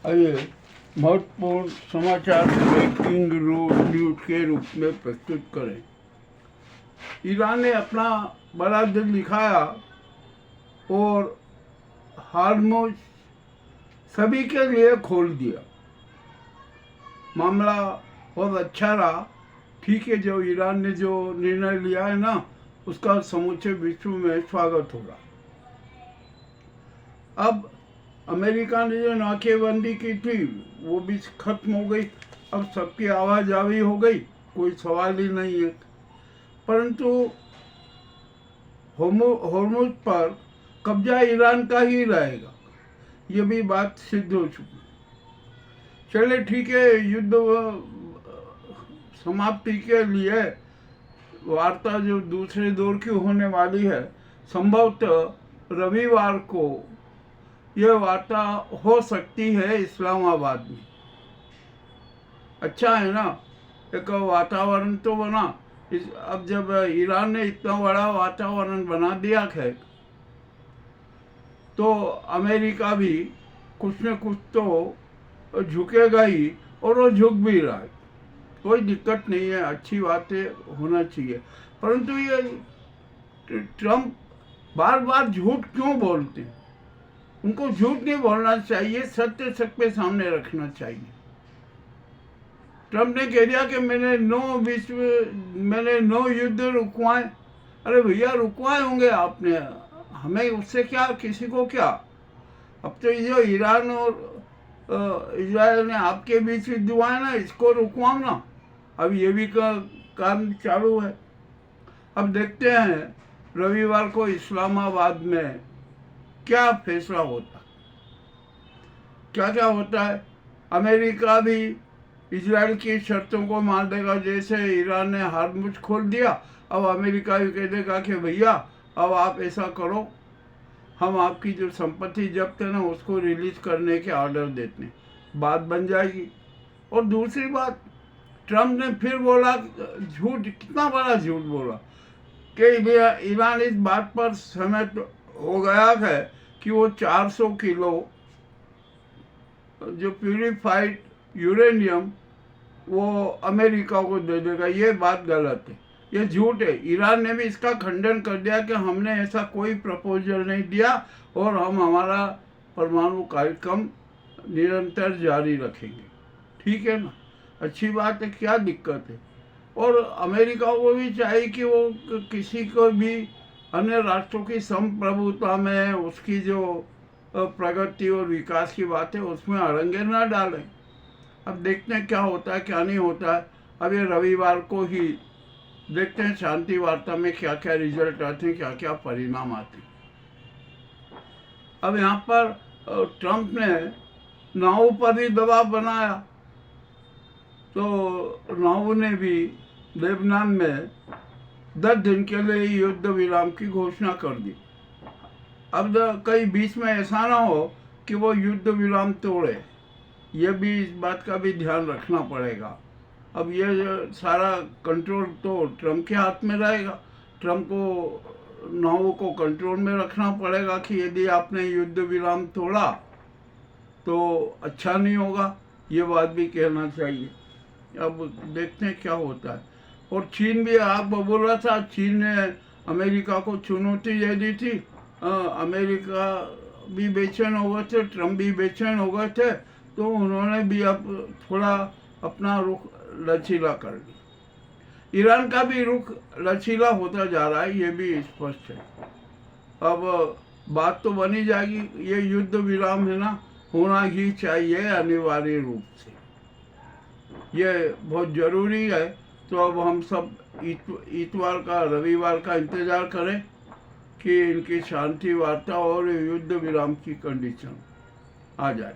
आइए महत्वपूर्ण समाचार ब्रेकिंग न्यूज के रूप में प्रस्तुत करें। ईरान ने अपना बड़ा दिल दिखाया और हार्मुज सभी के लिए खोल दिया। मामला बहुत अच्छा रहा। ठीक है, जो ईरान ने जो निर्णय लिया है ना, उसका समूचे विश्व में स्वागत होगा। अब अमेरिका ने जो नाकेबंदी की थी वो भी खत्म हो गई। अब सबकी आवाजावी हो गई, कोई सवाल ही नहीं है। परंतु होर्मुज पर कब्जा ईरान का ही रहेगा, ये भी बात सिद्ध हो चुकी। चले ठीक है, युद्ध समाप्ति के लिए वार्ता जो दूसरे दौर की होने वाली है, संभवतः रविवार को यह वार्ता हो सकती है इस्लामाबाद में। अच्छा है ना, एक वातावरण तो बना। अब जब ईरान ने इतना बड़ा वातावरण बना दिया है तो अमेरिका भी कुछ न कुछ तो झुकेगा ही, और वो झुक भी रहा है। कोई दिक्कत नहीं है, अच्छी बातें होना चाहिए। परंतु ये ट्रम्प बार बार झूठ क्यों बोलते हैं? उनको झूठ नहीं बोलना चाहिए, सत्य सबके सामने रखना चाहिए। ट्रम्प ने कह दिया कि मैंने 9 युद्ध रुकवाए। अरे भैया, रुकवाए होंगे आपने, हमें उससे क्या, किसी को क्या। अब तो ये जो ईरान और इजराइल ने आपके बीच युद्ध हुआ है ना, इसको रुकवाओ ना। अब ये भी काम चालू है। अब देखते हैं रविवार को इस्लामाबाद में क्या फैसला होता, क्या क्या होता है। अमेरिका भी इजराइल की शर्तों को मान देगा। जैसे ईरान ने हार्मुज खोल दिया, अब अमेरिका भी कह देगा कि भैया अब आप ऐसा करो, हम आपकी जो संपत्ति जब्त है ना उसको रिलीज करने के ऑर्डर देते हैं, बात बन जाएगी। और दूसरी बात, ट्रम्प ने फिर बोला, झूठ, कितना बड़ा झूठ बोला कि ईरान इस बात पर सहमत हो गया है कि वो 400 किलो जो प्यूरिफाइड यूरेनियम वो अमेरिका को दे देगा। ये बात गलत है, ये झूठ है। ईरान ने भी इसका खंडन कर दिया कि हमने ऐसा कोई प्रपोजल नहीं दिया और हम हमारा परमाणु कार्यक्रम निरंतर जारी रखेंगे। ठीक है ना, अच्छी बात है, क्या दिक्कत है। और अमेरिका को भी चाहिए कि वो किसी को भी अन्य राष्ट्रों की संप्रभुता में उसकी जो प्रगति और विकास की बात है उसमें अड़ंगे ना डालें। अब देखते हैं क्या होता है, क्या नहीं होता है। अब ये रविवार को ही देखते हैं शांति वार्ता में क्या क्या रिजल्ट आते हैं, क्या क्या परिणाम आते हैं। अब यहाँ पर ट्रम्प ने नाउ पर भी दबाव बनाया, तो नाउ ने भी लेबनान में 10 दिन के लिए युद्ध विराम की घोषणा कर दी। अब कहीं बीच में ऐसा ना हो कि वो युद्ध विराम तोड़े, ये भी इस बात का भी ध्यान रखना पड़ेगा। अब ये सारा कंट्रोल तो ट्रम्प के हाथ में रहेगा। ट्रम्प को नाउ को कंट्रोल में रखना पड़ेगा कि यदि आपने युद्ध विराम तोड़ा तो अच्छा नहीं होगा, ये बात भी कहना चाहिए। अब देखते हैं क्या होता है। और चीन भी, आप बोल रहा था, चीन ने अमेरिका को चुनौती दे दी थी। अमेरिका भी बेचैन हो गए थे, ट्रम्प भी बेचैन हो गए थे, तो उन्होंने भी अब थोड़ा अपना रुख लचीला कर लिया। ईरान का भी रुख लचीला होता जा रहा है, ये भी स्पष्ट है। अब बात तो बनी जाएगी। ये युद्ध विराम है ना, होना ही चाहिए अनिवार्य रूप से, ये बहुत जरूरी है। तो अब हम सब इतवार का, रविवार का इंतजार करें कि इनकी शांति वार्ता और युद्ध विराम की कंडीशन आ जाए।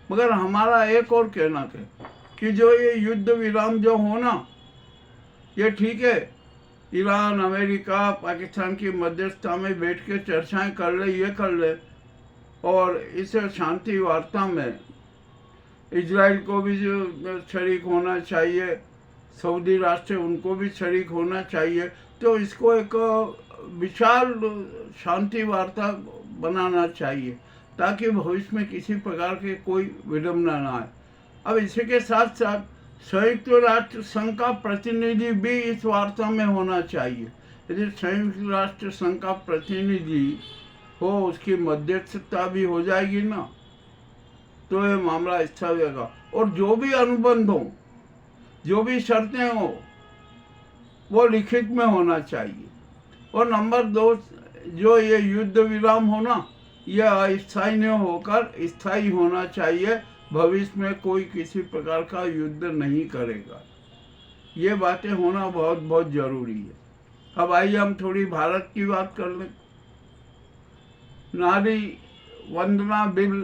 मगर हमारा एक और कहना है कि जो ये युद्ध विराम जो होना, ये ठीक है, ईरान, अमेरिका, पाकिस्तान की मध्यस्थता में बैठ के चर्चाएं कर ले, ये कर ले। और इस शांति वार्ता में इजराइल को भी जो शरीक होना चाहिए, सऊदी राष्ट्र उनको भी शरीक होना चाहिए। तो इसको एक विशाल शांति वार्ता बनाना चाहिए, ताकि भविष्य में किसी प्रकार के कोई विडंबना ना आए। अब इसी के साथ साथ संयुक्त राष्ट्र संघ का प्रतिनिधि भी इस वार्ता में होना चाहिए। यदि संयुक्त राष्ट्र संघ का प्रतिनिधि हो, उसकी मध्यस्थता भी हो जाएगी ना, तो ये मामला स्थगित होगा। और जो भी अनुबंध हो, जो भी शर्तें हो, वो लिखित में होना चाहिए। और नंबर 2, जो ये युद्ध विराम हो ना, यह अस्थायी न होकर स्थायी होना चाहिए। भविष्य में कोई किसी प्रकार का युद्ध नहीं करेगा। ये बातें होना बहुत बहुत जरूरी है। अब आइए हम थोड़ी भारत की बात कर लें। नारी वंदना बिल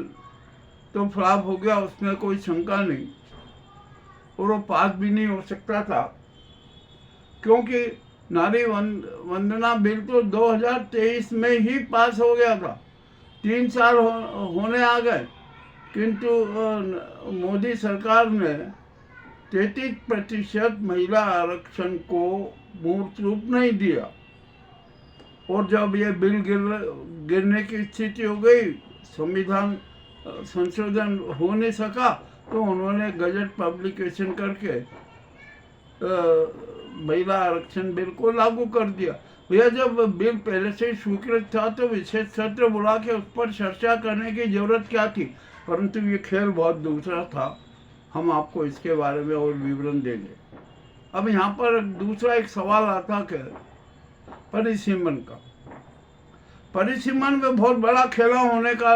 तो फ्लॉप हो गया, उसमें कोई शंका नहीं, और वो पास भी नहीं हो सकता था, क्योंकि नारी वंदना बिल तो 2023 में ही पास हो गया था। 3 साल होने आ गए, किंतु मोदी सरकार ने 33% महिला आरक्षण को मूर्त रूप नहीं दिया। और जब ये बिल गिरने की स्थिति हो गई, संविधान संशोधन हो नहीं सका, तो उन्होंने गजट पब्लिकेशन करके महिला आरक्षण बिल को लागू कर दिया। भैया, जब बिल पहले से ही स्वीकृत था तो विशेष सत्र बुला के उस पर चर्चा करने की जरूरत क्या थी? परंतु ये खेल बहुत दूसरा था। हम आपको इसके बारे में और विवरण देंगे। अब यहाँ पर दूसरा एक सवाल आता कि परिसीमन का। परिसीमन में बहुत बड़ा खेला होने का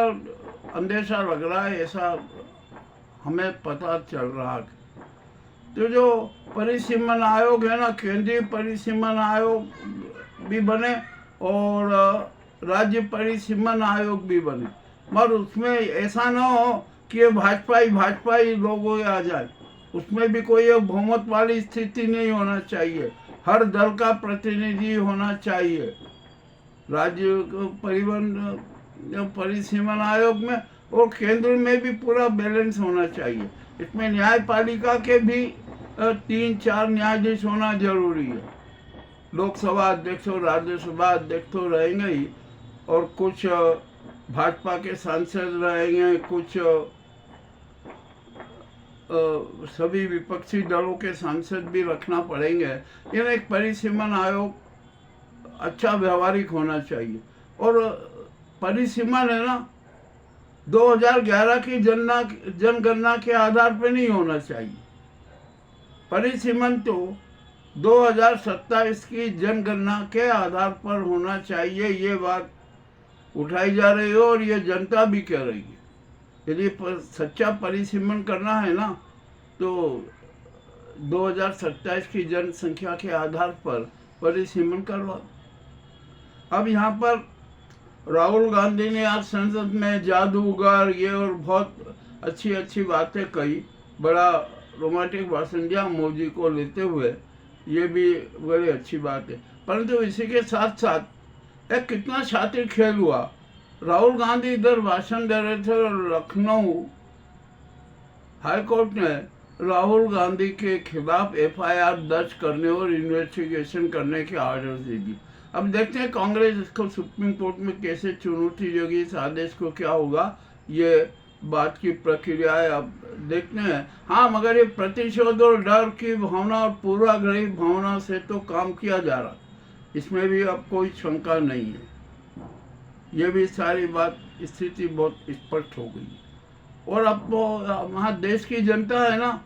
अंदेशा लग रहा है, ऐसा हमें पता चल रहा है। तो जो परिसीमन आयोग है ना, केंद्रीय परिसीमन आयोग भी बने और राज्य परिसीमन आयोग भी बने, मगर उसमें ऐसा ना हो कि ये भाजपाई लोग आ जाए। उसमें भी कोई बहुमत वाली स्थिति नहीं होना चाहिए। हर दल का प्रतिनिधि होना चाहिए राज्य परिसीमन आयोग में, और केंद्र में भी पूरा बैलेंस होना चाहिए। इसमें न्यायपालिका के भी 3-4 न्यायाधीश होना जरूरी है। लोकसभा अध्यक्ष और राज्यसभा अध्यक्ष तो रहेंगे ही, और कुछ भाजपा के सांसद रहेंगे, कुछ सभी विपक्षी दलों के सांसद भी रखना पड़ेंगे। यानी एक परिसीमन आयोग अच्छा व्यवहारिक होना चाहिए। और परिसीमन है ना, 2011 की जनगणना के आधार पर नहीं होना चाहिए। परिसीमन तो 2027 की जनगणना के आधार पर होना चाहिए। ये बात उठाई जा रही है और ये जनता भी कह रही है। यदि सच्चा परिसीमन करना है ना, तो 2027 की जनसंख्या के आधार पर परिसीमन करवा। अब यहाँ पर राहुल गांधी ने आज संसद में जादूगर ये और बहुत अच्छी बातें कही, बड़ा रोमांटिक भाषण दिया मोदी को लेते हुए, ये भी बड़ी अच्छी बात है। परंतु इसी के साथ साथ एक कितना शातिर खेल हुआ। राहुल गांधी इधर भाषण दे रहे थे और लखनऊ हाईकोर्ट ने राहुल गांधी के खिलाफ FIR दर्ज करने और इन्वेस्टिगेशन करने के आर्डर दे दी। अब देखते हैं कांग्रेस इसको सुप्रीम कोर्ट में कैसे चुनौती देगी, इस आदेश को क्या होगा, ये बात की प्रक्रिया है, अब देखते हैं। हाँ, मगर ये प्रतिशोध और डर की भावना और पूर्वाग्रही भावना से तो काम किया जा रहा, इसमें भी अब कोई शंका नहीं है। ये भी सारी बात स्थिति बहुत स्पष्ट हो गई। और अब तो हमारे देश की जनता है ना,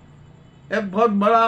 एक बहुत बड़ा